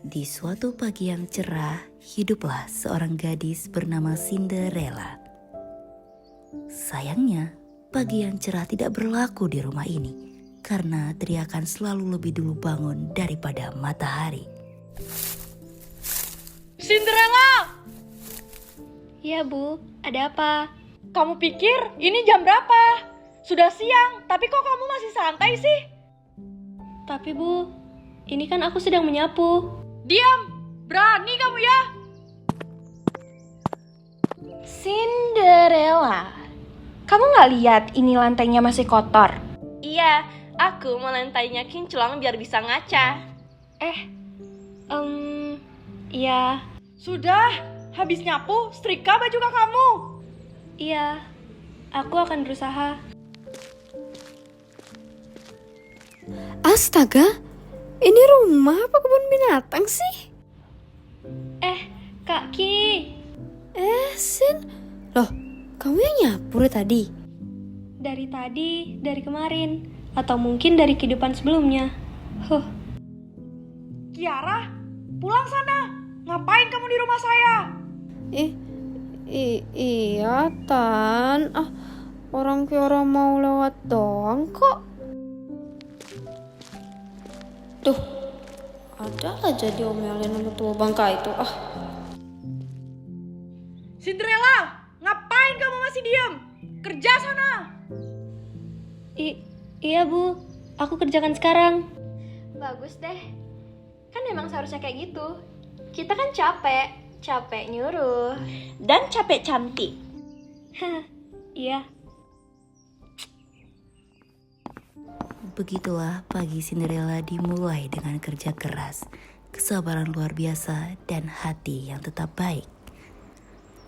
Di suatu pagi yang cerah, hiduplah seorang gadis bernama Cinderella. Sayangnya, pagi yang cerah tidak berlaku di rumah ini karena teriakan selalu lebih dulu bangun daripada matahari. Cinderella! Ya Bu, ada apa? Kamu pikir ini jam berapa? Sudah siang, tapi kok kamu masih santai sih? Tapi Bu, ini kan aku sedang menyapu. Diam! Berani kamu ya? Cinderella, kamu gak lihat ini lantainya masih kotor? Iya, aku mau lantainya kinclong biar bisa ngaca. Iya, Sudah, habis nyapu, setrika baju kamu. iya, aku akan berusaha. Astaga, ini rumah apa kebun binatang sih? Kak Ki, Sin, loh, kamu yang nyapu tadi? dari kemarin, atau mungkin dari kehidupan sebelumnya. Kiara, pulang sana. Ngapain kamu di rumah saya? Iya, Tan. Orang Kiara mau lewat doang kok. Tuh, ada aja diomelin sama tua bangka itu. Cinderella, ngapain kamu masih diam? Kerja sana. Iya Bu, aku kerjakan sekarang. Bagus deh, kan emang seharusnya kayak gitu. Kita kan capek nyuruh. Dan capek cantik. Iya. Begitulah pagi Cinderella dimulai dengan kerja keras, kesabaran luar biasa, dan hati yang tetap baik.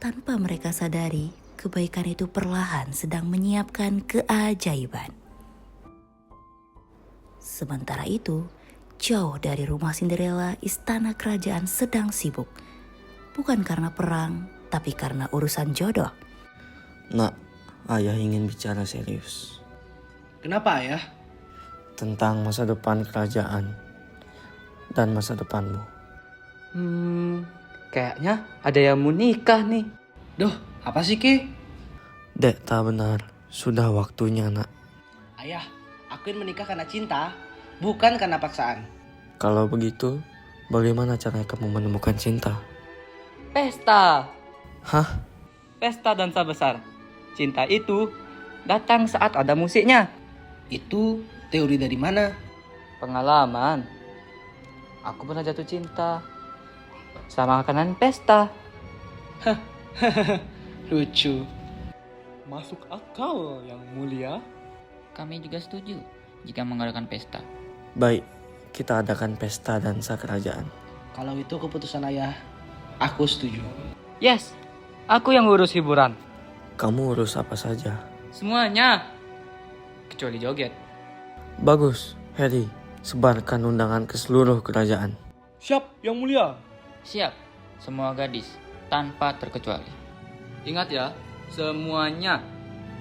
Tanpa mereka sadari, kebaikan itu perlahan sedang menyiapkan keajaiban. Sementara itu, jauh dari rumah Cinderella, istana kerajaan sedang sibuk. Bukan karena perang, tapi karena urusan jodoh. Nak, ayah ingin bicara serius Kenapa ayah? tentang masa depan kerajaan dan masa depanmu. Kayaknya ada yang mau nikah nih. Duh, apa sih Ki? Dek, tak benar. Sudah waktunya, nak. Ayah, aku ingin menikah karena cinta, bukan karena paksaan. Kalau begitu, bagaimana caranya kamu menemukan cinta? Pesta. Hah? Pesta dansa besar. Cinta itu datang saat ada musiknya. Itu teori dari mana? Pengalaman. Aku pernah jatuh cinta sama makanan pesta. Lucu. Masuk akal yang mulia. Kami juga setuju jika mengadakan pesta. Baik, kita adakan pesta dansa kerajaan. Kalau itu keputusan ayah, aku setuju. Yes, aku yang ngurus hiburan. Kamu urus apa saja. Semuanya. Kecuali joget. Bagus, Harry. Sebarkan undangan ke seluruh kerajaan. Siap, yang mulia. Siap, semua gadis, tanpa terkecuali. Ingat ya, semuanya.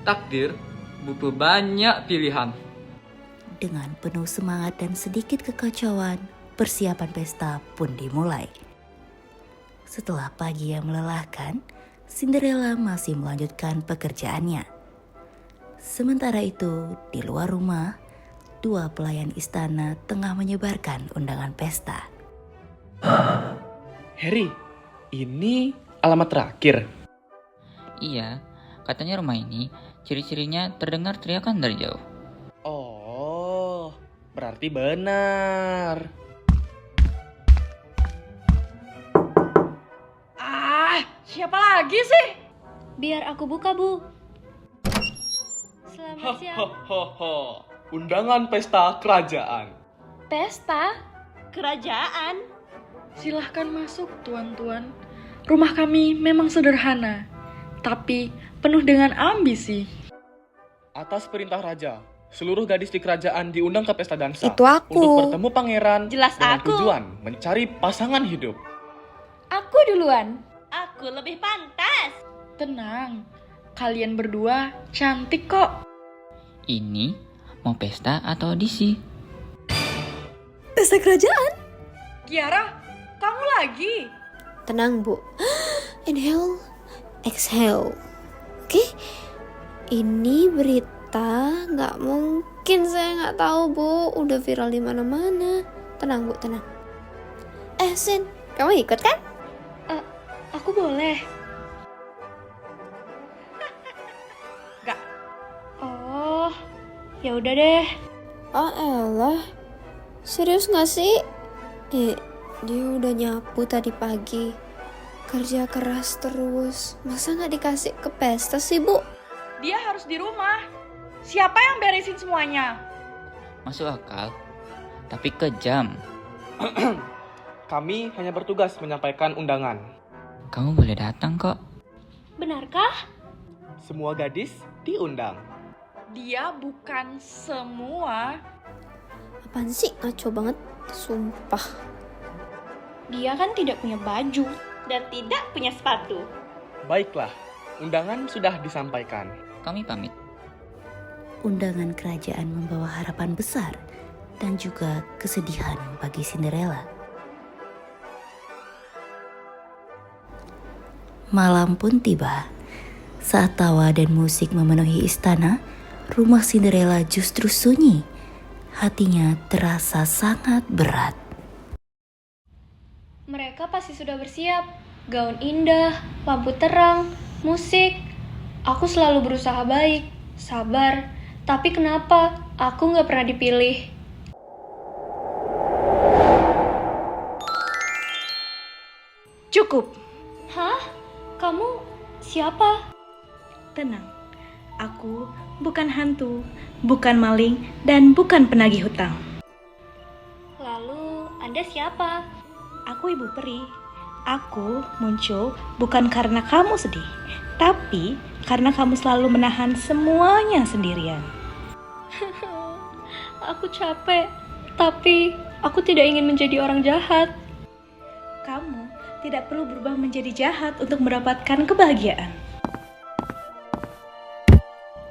Takdir butuh banyak pilihan. Dengan penuh semangat dan sedikit kekacauan, persiapan pesta pun dimulai. Setelah pagi yang melelahkan, Cinderella masih melanjutkan pekerjaannya. Sementara itu, di luar rumah, dua pelayan istana tengah menyebarkan undangan pesta. Harry, ini alamat terakhir. Iya, katanya rumah ini ciri-cirinya terdengar teriakan dari jauh. Oh, berarti benar. Siapa lagi sih? Biar aku buka Bu. Selamat siang. Undangan pesta kerajaan. Pesta? Kerajaan. Silahkan masuk tuan-tuan. Rumah kami memang sederhana, tapi penuh dengan ambisi. Atas perintah raja, seluruh gadis di kerajaan diundang ke pesta dansa. Itu aku. Untuk bertemu pangeran Jelas dengan aku. tujuan mencari pasangan hidup. Aku duluan. Aku lebih pantas. Tenang, kalian berdua cantik kok. Ini mau pesta atau audisi? Pesta kerajaan? Kiara, lagi? Tenang, Bu. Inhale, exhale. Oke? Ini berita nggak mungkin saya nggak tahu, Bu. Udah viral di mana-mana. Tenang, Bu, tenang. Sin, kamu ikut kan? Aku boleh. Gak. Oh, ya udah deh. Elah. Serius nggak sih? Dia udah nyapu tadi pagi. Kerja keras terus. Masa nggak dikasih ke pesta sih, Bu? Dia harus di rumah. Siapa yang beresin semuanya? Masuk akal, tapi kejam. Kami hanya bertugas menyampaikan undangan. Kamu boleh datang kok. Benarkah? Semua gadis diundang. Dia bukan semua. Apaan sih? Ngaco banget. Sumpah. Dia kan tidak punya baju. Dan tidak punya sepatu. Baiklah, undangan sudah disampaikan. Kami pamit. Undangan kerajaan membawa harapan besar dan juga kesedihan bagi Cinderella. Malam pun tiba. Saat tawa dan musik memenuhi istana, rumah Cinderella justru sunyi. Hatinya terasa sangat berat. Mereka pasti sudah bersiap. Gaun indah, lampu terang, musik. Aku selalu berusaha baik, sabar. Tapi kenapa aku nggak pernah dipilih? Cukup. Hah? Kamu siapa? Tenang. Aku bukan hantu, bukan maling, dan bukan penagih hutang. Lalu, Anda siapa? Aku Ibu Peri. Aku muncul bukan karena kamu sedih, tapi karena kamu selalu menahan semuanya sendirian. Aku capek, tapi aku tidak ingin menjadi orang jahat. Kamu tidak perlu berubah menjadi jahat untuk mendapatkan kebahagiaan.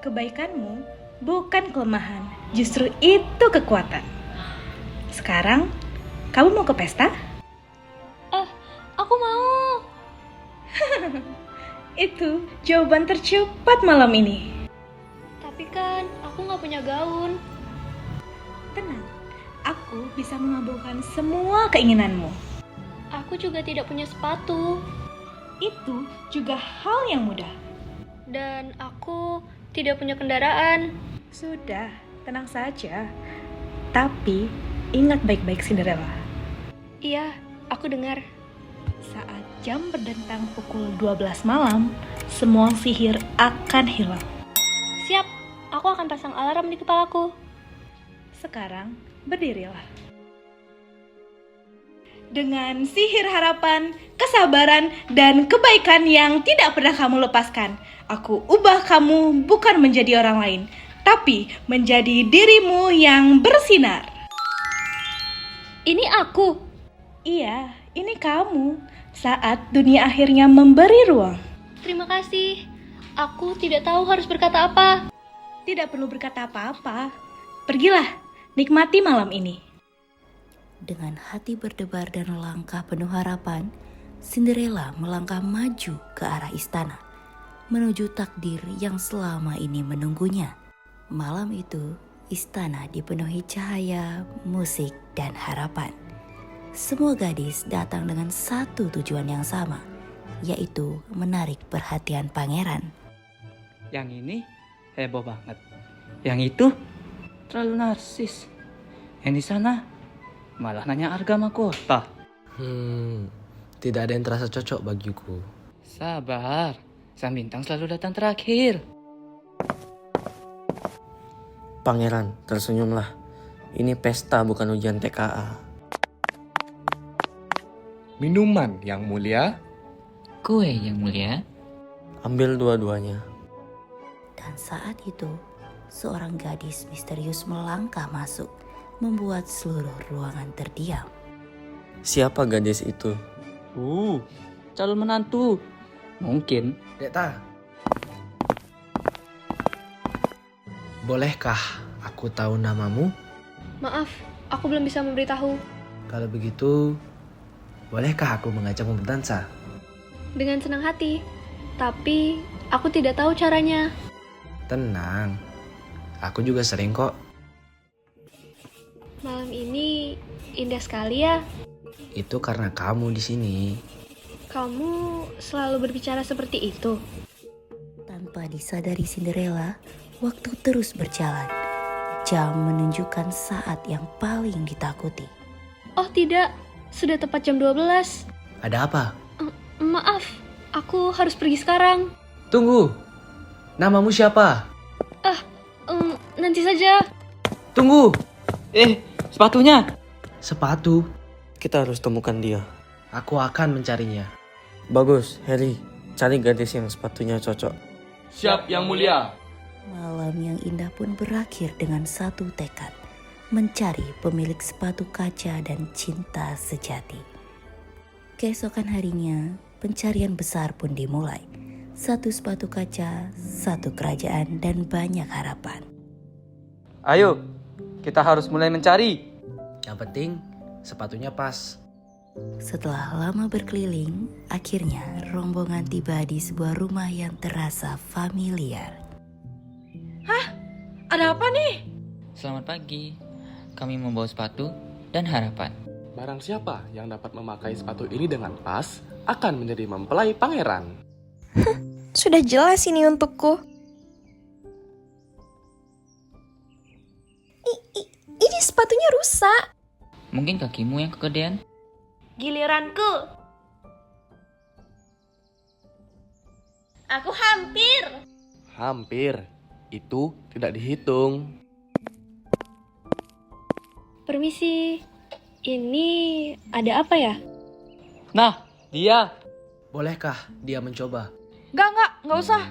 Kebaikanmu bukan kelemahan, justru itu kekuatan. Sekarang, kamu mau ke pesta? Aku mau. Itu jawaban tercepat malam ini. Tapi kan aku nggak punya gaun. Tenang, aku bisa mengabulkan semua keinginanmu. Aku juga tidak punya sepatu. Itu juga hal yang mudah. Dan aku tidak punya kendaraan. Sudah, tenang saja. Tapi, ingat baik-baik Cinderella. Iya, aku dengar. Saat jam berdentang pukul 12 malam, semua sihir akan hilang. Siap, aku akan pasang alarm di kepalaku. Sekarang, berdirilah. Dengan sihir harapan, kesabaran, dan kebaikan yang tidak pernah kamu lepaskan, aku ubah kamu bukan menjadi orang lain, tapi menjadi dirimu yang bersinar. Ini aku. Iya, ini kamu. Saat dunia akhirnya memberi ruang. Terima kasih. Aku tidak tahu harus berkata apa. Tidak perlu berkata apa-apa. Pergilah, nikmati malam ini. Dengan hati berdebar dan langkah penuh harapan, Cinderella melangkah maju ke arah istana, menuju takdir yang selama ini menunggunya. Malam itu, istana dipenuhi cahaya, musik, dan harapan. Semua gadis datang dengan satu tujuan yang sama, yaitu menarik perhatian pangeran. Yang ini heboh banget. Yang itu terlalu narsis. Yang di sana malah nanya harga mahkota. Tidak ada yang terasa cocok bagiku. Sabar, sang bintang selalu datang terakhir. Pangeran, tersenyumlah. Ini pesta bukan ujian TKA. Minuman yang mulia. Kue yang mulia. Ambil dua-duanya. Dan saat itu, seorang gadis misterius melangkah masuk, membuat seluruh ruangan terdiam. Siapa gadis itu? Calon menantu. Mungkin. Dekta, bolehkah aku tahu namamu? Maaf, aku belum bisa memberitahu. Kalau begitu, Bolehkah aku mengajakmu berdansa? Dengan senang hati. Tapi aku tidak tahu caranya. Tenang, aku juga sering kok. Malam ini indah sekali ya. Itu karena kamu di sini. Kamu selalu berbicara seperti itu. Tanpa disadari Cinderella, waktu terus berjalan. Jam menunjukkan saat yang paling ditakuti. Oh tidak, sudah tepat jam 12. Ada apa? Maaf, aku harus pergi sekarang. Tunggu, namamu siapa? Nanti saja. Tunggu, Sepatunya. sepatu. Kita harus temukan dia. Aku akan mencarinya. Bagus, Harry. Cari gadis yang sepatunya cocok. Siap, Yang Mulia. Malam yang indah pun berakhir dengan satu tekad. Mencari pemilik sepatu kaca dan cinta sejati. Keesokan harinya, pencarian besar pun dimulai. Satu sepatu kaca, satu kerajaan, dan banyak harapan. Ayo, kita harus mulai mencari. Yang penting, sepatunya pas. Setelah lama berkeliling, akhirnya rombongan tiba di sebuah rumah yang terasa familiar. Ada apa nih? Selamat pagi. Kami membawa sepatu dan harapan. Barang siapa yang dapat memakai sepatu ini dengan pas akan menjadi mempelai pangeran. Sudah jelas ini untukku. Ini sepatunya rusak. Mungkin kakimu yang kegedean? Giliranku. Aku hampir. Hampir. Itu tidak dihitung. Permisi, ini ada apa ya? Nah, dia. Bolehkah dia mencoba? Nggak usah.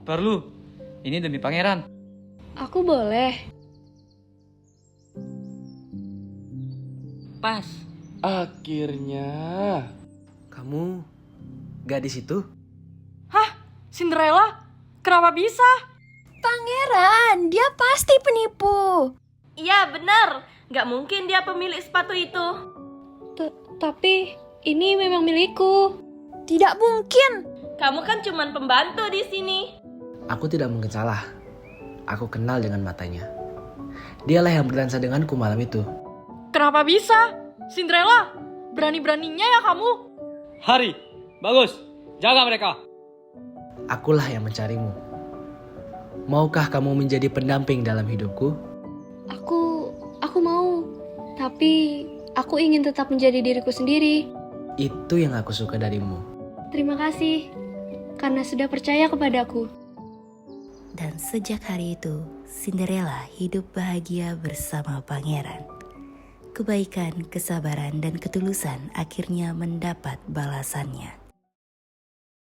Perlu. Ini demi pangeran. Aku boleh. Pas. Akhirnya. Kamu gadis itu? Cinderella? Kenapa bisa? Pangeran, dia pasti penipu. Iya benar. Gak mungkin dia pemilik sepatu itu. Tapi ini memang milikku. Tidak mungkin. Kamu kan cuman pembantu di sini. Aku tidak mungkin salah. Aku kenal dengan matanya. Dialah yang berdansa denganku malam itu. Kenapa bisa? Cinderella, berani-beraninya ya kamu. Hari, bagus. Jaga mereka. Akulah yang mencarimu. Maukah kamu menjadi pendamping dalam hidupku? Aku mau. Tapi aku ingin tetap menjadi diriku sendiri. Itu yang aku suka darimu. Terima kasih karena sudah percaya kepadaku. Dan sejak hari itu, Cinderella hidup bahagia bersama pangeran. Kebaikan, kesabaran, dan ketulusan akhirnya mendapat balasannya.